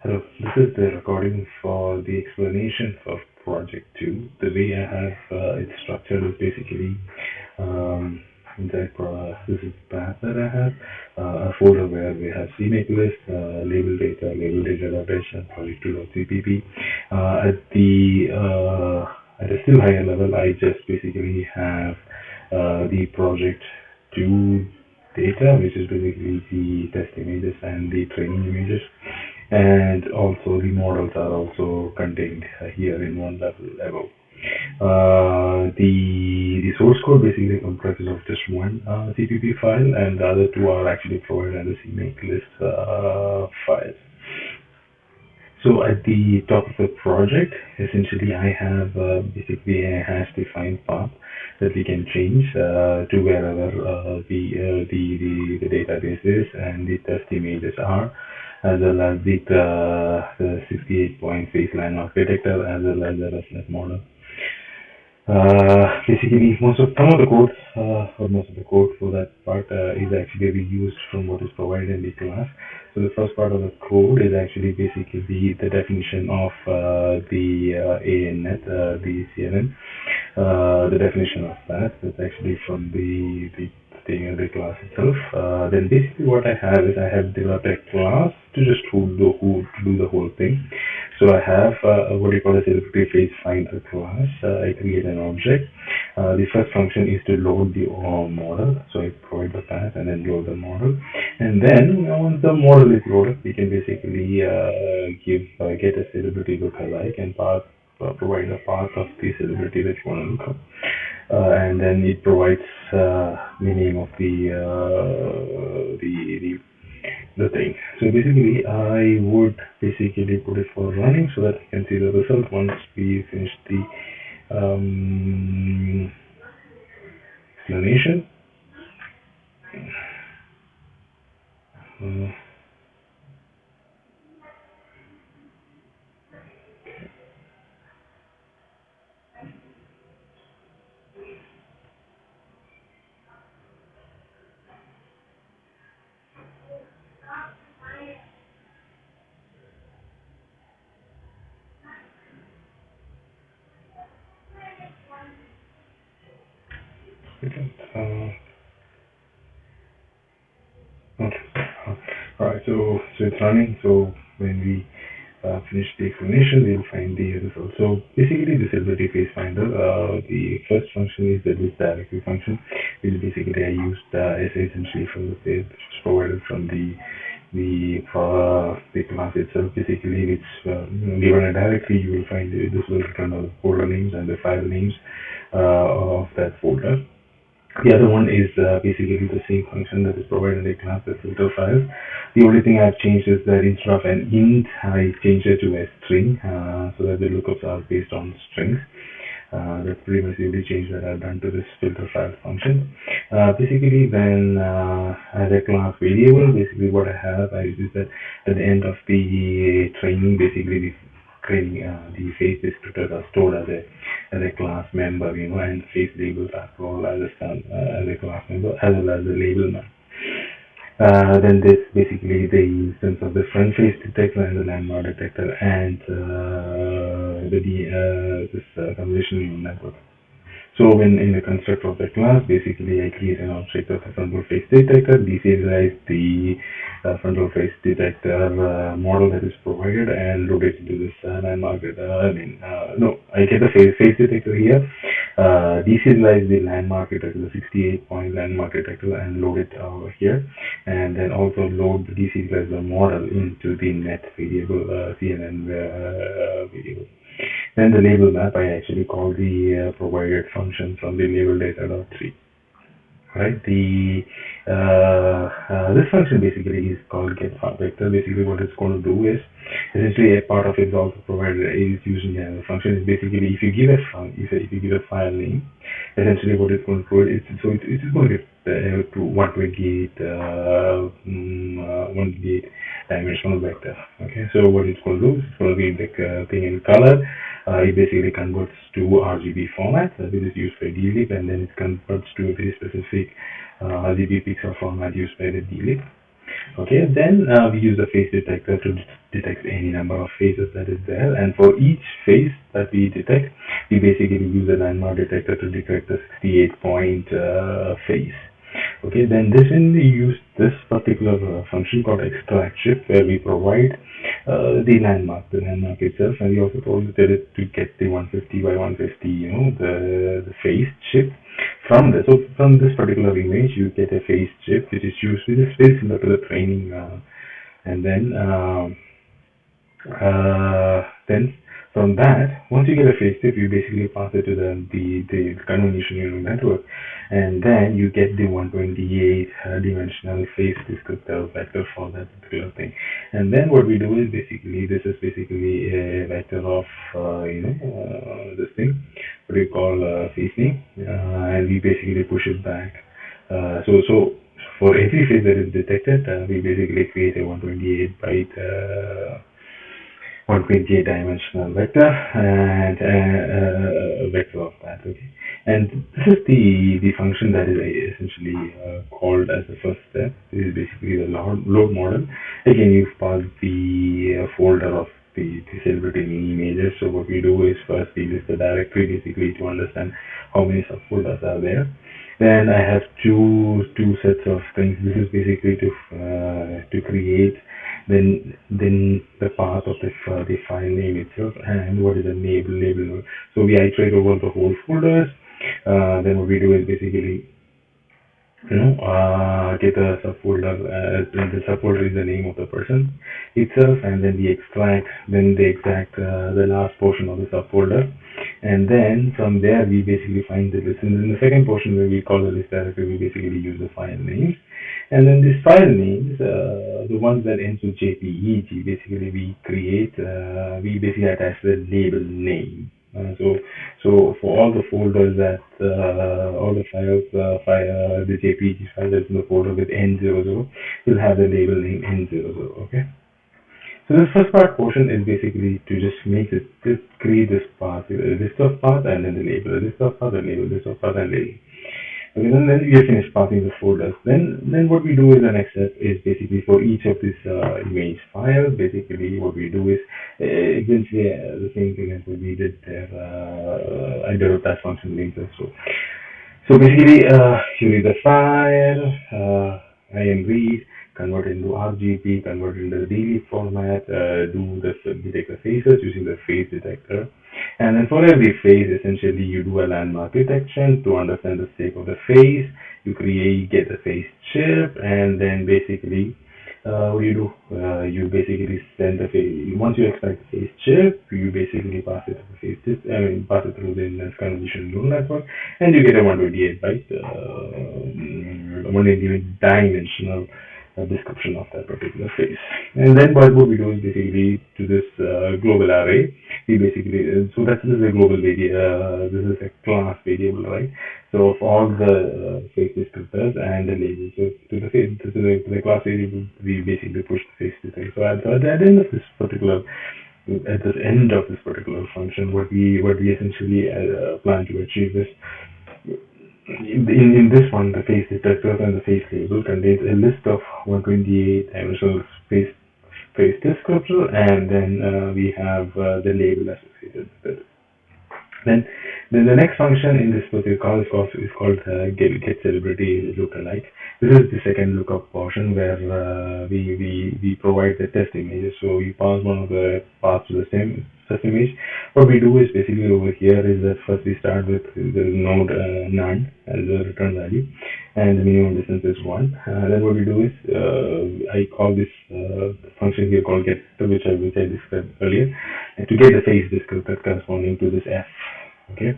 Hello, this is the recording for the explanation of Project 2. The way I have it structured is basically um, this is the path that I have, a folder where we have CMake list, label data database, and project 2.cpp. At a still higher level, I just basically have the project 2 data, which is basically the test images and the training images, and also the models are also contained here in one level. The source code basically comprises of just one CPP file, and the other two are actually provided as CMake list files. So at the top of the project, essentially I have basically a hash defined path that we can change to wherever the database is and the test images are, as well as the 68-point face landmark detector, as well as the ResNet model. Basically, some of the code, or most of the code for that part is actually reused from what is provided in the class. So the first part of the code is actually basically the definition of the ANet, the CNN, the definition of that. That's actually from the thing in the class itself. Then basically what I have is I have developed a class to just do the whole thing. So I have what you call a celebrity face finder class. I create an object. The first function is to load the model. So I provide the path and then load the model. And then once the model is loaded, we can basically get a celebrity lookalike and provide a path of the celebrity that you want to look up. And then it provides the name of the thing. So basically, I would basically put it for running so that I can see the result once we finish the explanation. Uh, okay. Okay. All right. So it's running. So when we finish the explanation, we'll find the result. So basically, the celebrity face finder. The first function is the list directory function, which basically I used as essentially from the page provided from the class itself. Basically, it's given a directory, you will find this will return the folder names and the file names of that folder. The other one is basically the same function that is provided in the class, the filter files. The only thing I've changed is that instead of an int, I changed it to a string so that the lookups are based on strings. That's pretty much the only change that I've done to this filter file function. Basically, then as a class variable, basically what I use that at the end of the training, basically the training, the face descriptors are stored as a class member, and face labels are stored as a class member as well as the label map. Then this basically the instance of the front face detector and the landmark detector and this convolution neural network. So when in the construct of the class, basically I create an object of a frontal face detector, deserialize the frontal face detector model that is provided and load it into this landmark. I get the face detector here, deserialize the landmark detector, the 68-point landmark detector, and load it over here, and then also load the deserialize the model into the net variable, CNN variable. Then the label map, I actually call the provided function from the label data.tree. Right? This function basically is called get vector. Basically, what it's going to do is essentially a part of it is also provided is using a function. Is basically if you give a file name, essentially what it's going to do is it is going to get to 128 dimensional vector. Okay, so what it's going to do is it's going to read the thing in color. It basically converts to RGB format, which is used by dlib, and then it converts to a very specific RGB pixel format used by the dlib. Okay, then we use a face detector to detect any number of faces that is there, and for each face that we detect, we basically use a landmark detector to detect the 68 point face. Okay, then this when we use this particular function called extract chip, where we provide the landmark itself, and we also told that it to get the 150 by 150, the face chip from this. So from this particular image, you get a face chip, which is used, which is very similar to the training, and then from that, once you get a face tip, you basically pass it to the convolution neural network, and then you get the 128 dimensional face descriptor vector for that particular thing. And then what we do is basically this is basically a vector of this thing, what we call face name, and we basically push it back. So for every face that is detected, we basically create a 128 byte. 128 dimensional vector and a vector of that. Okay, and this is the function that is essentially called as the first step. This is basically the load model. Again, you've passed the folder of the celebrity images. So what we do is first we list the directory basically to understand how many subfolders are there. Then I have two sets of things. This is basically to create then the path of the file name itself and what is the label. So we iterate over the whole folders. Then what we do is basically get a subfolder. The subfolder is the name of the person itself, and then we extract then the exact the last portion of the subfolder, and then from there we basically find the list. And in the second portion where we call the list directory, we basically use the file names, and then these file names, the ones that ends with JPEG, basically we create, we basically attach the label name. So for all the folders that all the files, the JPG file that's in the folder with N00, will have the label name N00. Okay. So the first part portion is basically to just make it, just create this path, a list of path and then the label, a list of path and label, list of path and label. Okay, then we have finished passing the folders. Then what we do is the next step is basically for each of these image files. Basically, what we do is essentially the same thing as what we did there. I developed that function later. So basically, you read the file, I read, convert it into RGB, convert it into the DB format, do the detect the faces using the face detector. And then for every face, essentially, you do a landmark detection to understand the shape of the face. You get the face chip, and then basically, what you do, you basically send the face. Once you extract the face chip, you basically pass it to the face chip. Pass it through the convolution neural network, and you get a 128 byte, 128 dimensional description of that particular face. And then what we do is basically to this global array, we basically, so that this is a global variable, this is a class variable, right? So of all the face descriptors and the labels, so to the face, to the class variable, we basically push the face to thing. So at the end of this particular, at the end of this particular function, what we essentially plan to achieve is in this one, the face detector and the face label contains a list of 128 dimensional face descriptor, and then we have the label associated with it. Then, the next function in this particular call is called get celebrity lookalike. This is the second lookup portion where we provide the test images. So we pass one of the paths to the same test image. What we do is basically over here is that first we start with the node none as a return value, and the minimum distance is 1. Then what we do is I call this function here called get, which I described earlier, and to get the face descriptor corresponding to this f. Okay.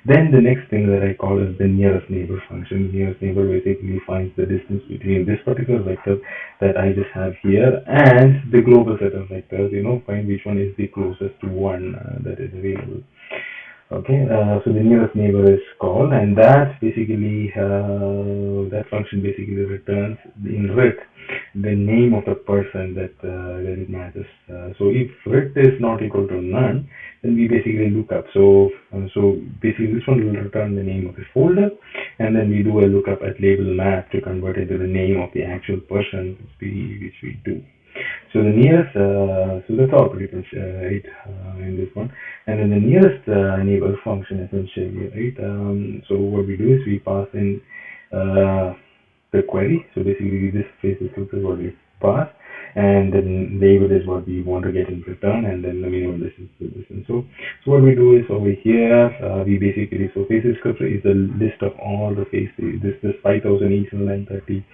Then the next thing that I call is the nearest neighbor function. Nearest neighbor basically finds the distance between this particular vector that I just have here and the global set of vectors. Find which one is the closest to one that is available. Okay, so the nearest neighbor is called, and that basically that function basically returns in ret the name of the person that it matches. So if ret is not equal to none, then we basically look up. So basically this one will return the name of the folder, and then we do a lookup at label map to convert it to the name of the actual person which we do. So the nearest, so that's all pretty much right in this one. And then the nearest neighbor function essentially, right? So what we do is we pass in uh, the query. So basically this phase descriptor is what we pass, and then label is what we want to get in return, and then the minimum distance to distance. So what we do is over here, we basically, so phase descriptor is a list of all the phases, this 5,830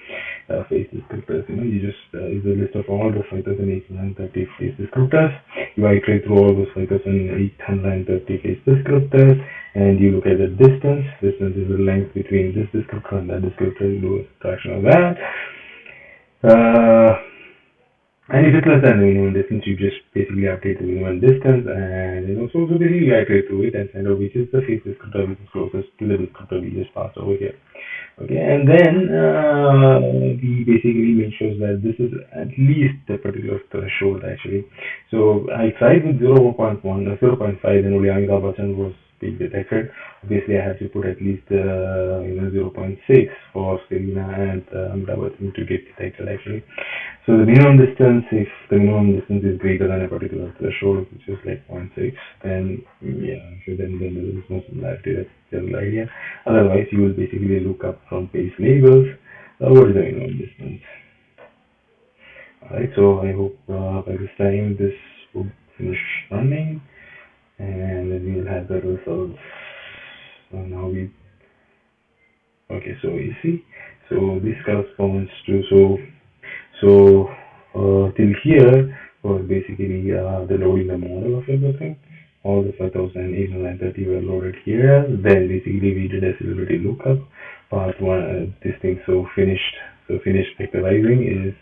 face descriptors. You just is a list of all the 5,830 face descriptors. You iterate through all those 5,830 face descriptors, and you look at the distance. Distance is the length between this descriptor and that descriptor. You do a subtraction of that. Uh, and if it's less than the minimum distance, you just basically update the minimum distance, and so basically you iterate through it and find out which is the face descriptor which is closest to the descriptor we just passed over here. Okay, and then we basically make sure that this is at least a particular threshold actually. So I tried with 0.1 or 0.5, then only Amitabh Bachchan was being detected. Obviously, I had to put at least 0.6 for Serena and Amitabh Bachchan to get detected actually. So the minimum distance, if the minimum distance is greater than a particular threshold, which is like zero point 0.6, then yeah, so then there is no similarity. That's the general idea. Otherwise, you will basically look up from page labels what is the minimum distance. Alright, so I hope by this time this will finish running, and then we'll have the results. So now okay, so you see, so this corresponds to, till here was basically the loading the model of everything. All the 5,830 were loaded here. Then basically we did a celebrity lookup. Part one, this thing, so finished vectorizing is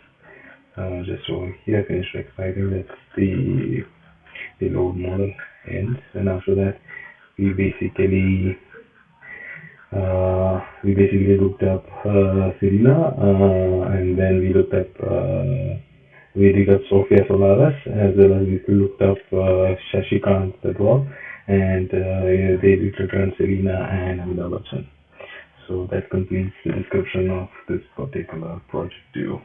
just over here. Finished vectorizing, that's the load model ends, and after that we basically looked up Serena, and then we looked up Sofia Solaris, as well as we looked up Shashikant as well, and they returned Serena and Amitabh Bachchan. So that completes the description of this particular project due.